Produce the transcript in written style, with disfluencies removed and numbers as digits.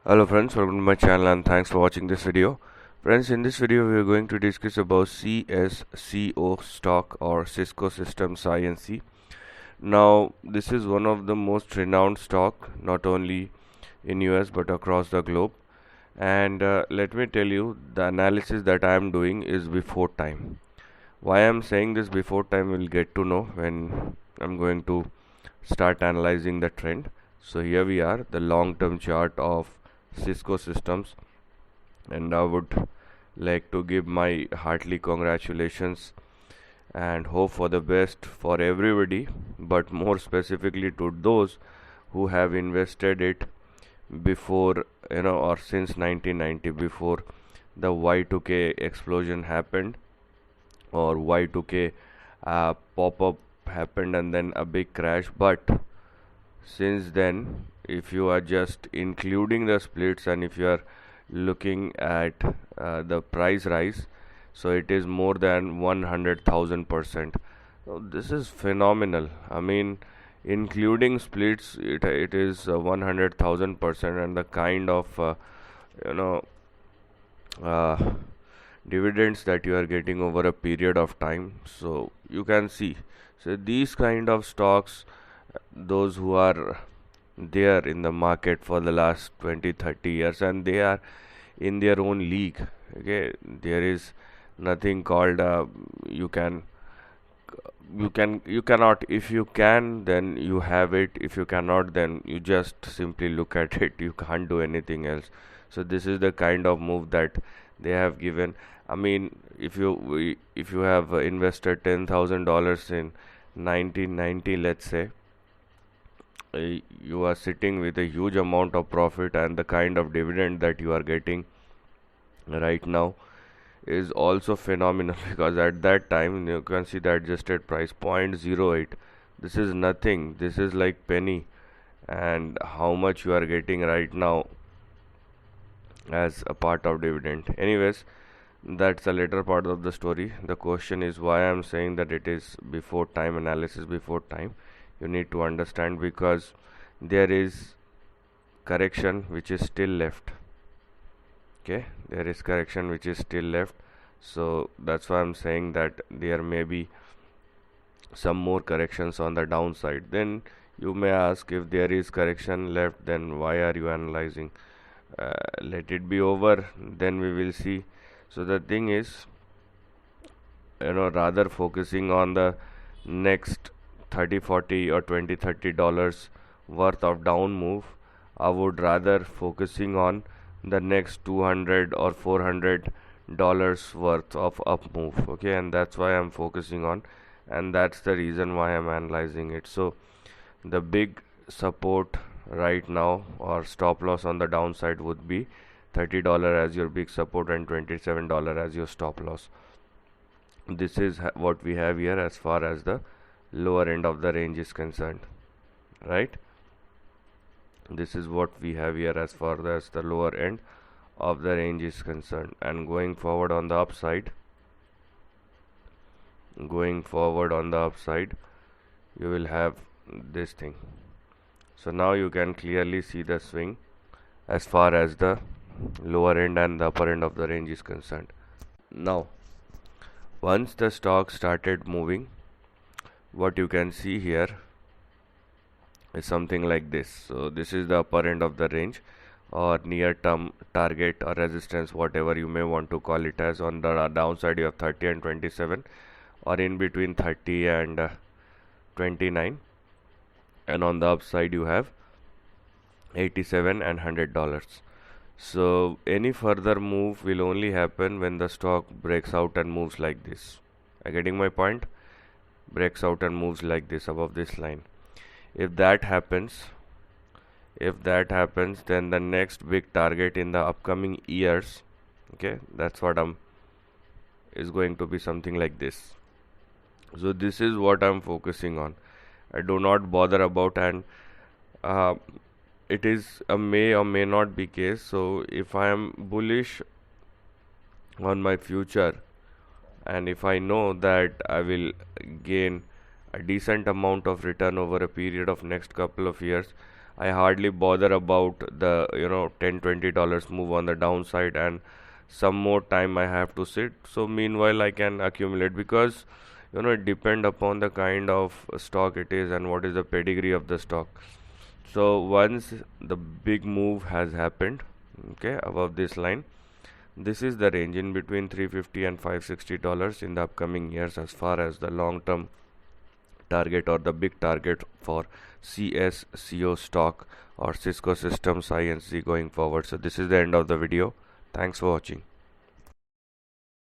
Hello friends, welcome to my channel and thanks for watching this video. Friends, in this video we are going to discuss about CSCO stock or Cisco Systems Inc. Now this is one of the most renowned stock not only in US but across the globe, and let me tell you, the analysis that I am doing is before time. Why I am saying this before time we'll get to know when I'm going to start analyzing the trend. So here we are, the long term chart of Cisco Systems, and I would like to give my heartily congratulations and hope for the best for everybody, but more specifically to those who have invested it before, or since 1990, before the Y2K explosion happened, or Y2K pop up happened and then a big crash. But since then, if you are just including the splits and if you are looking at the price rise, so it is more than 100,000%. So this is phenomenal. I mean, including splits, it is 100,000%, and the kind of you know uh, dividends that you are getting over a period of time. So you can see, so these kind of stocks, those who are there in the market for the last 20-30 years, and they are in their own league. Okay, there is nothing called you cannot. If you can, then you have it. If you cannot, then you just simply look at it. You can't do anything else. So this is the kind of move that they have given. I mean, if you have invested $10,000 in 1990, let's say, you are sitting with a huge amount of profit, and the kind of dividend that you are getting right now is also phenomenal because at that time you can see the adjusted price 0.08. This is nothing, this is like penny, and how much you are getting right now as a part of dividend. Anyways, that's the later part of the story. The question is why I'm saying that it is before time analysis. Before time, you need to understand, because there is correction which is still left. Okay, there is correction which is still left. So that's why I'm saying that there may be some more corrections on the downside. Then you may ask, if there is correction left, then why are you analyzing? Let it be over, then we will see. So the thing is, rather focusing on the next 30, 40 or 20, $30 worth of down move, I would rather focusing on the next 200 or $400 worth of up move. Okay, and that's why I'm focusing on, and that's the reason why I'm analyzing it. So the big support right now or stop loss on the downside would be $30 as your big support and $27 as your stop loss. This is what we have here as far as the lower end of the range is concerned, right? This is what we have here as far as the lower end of the range is concerned. And going forward on the upside, you will have this thing. So now you can clearly see the swing as far as the lower end and the upper end of the range is concerned. Now once the stock started moving, what you can see here is something like this. So this is the upper end of the range, or near term target or resistance, whatever you may want to call it as. On the downside you have 30 and 27, or in between 30 and 29, and on the upside you have 87 and $100. So any further move will only happen when the stock breaks out and moves like this. Are you getting my point? Breaks out and moves like this above this line. If that happens, then the next big target in the upcoming years, okay, that's what is going to be something like this. So this is what I'm focusing on. I do not bother about, and it is a may or may not be case. So if I am bullish on my future, and if I know that I will gain a decent amount of return over a period of next couple of years, I hardly bother about the $10-20 move on the downside, and some more time I have to sit. So meanwhile I can accumulate, because it depend upon the kind of stock it is and what is the pedigree of the stock. So once the big move has happened, okay, above this line, this is the range in between 350 and $560 in the upcoming years, as far as the long term target or the big target for CSCO stock or Cisco Systems Inc. going forward. So this is the end of the video. Thanks for watching.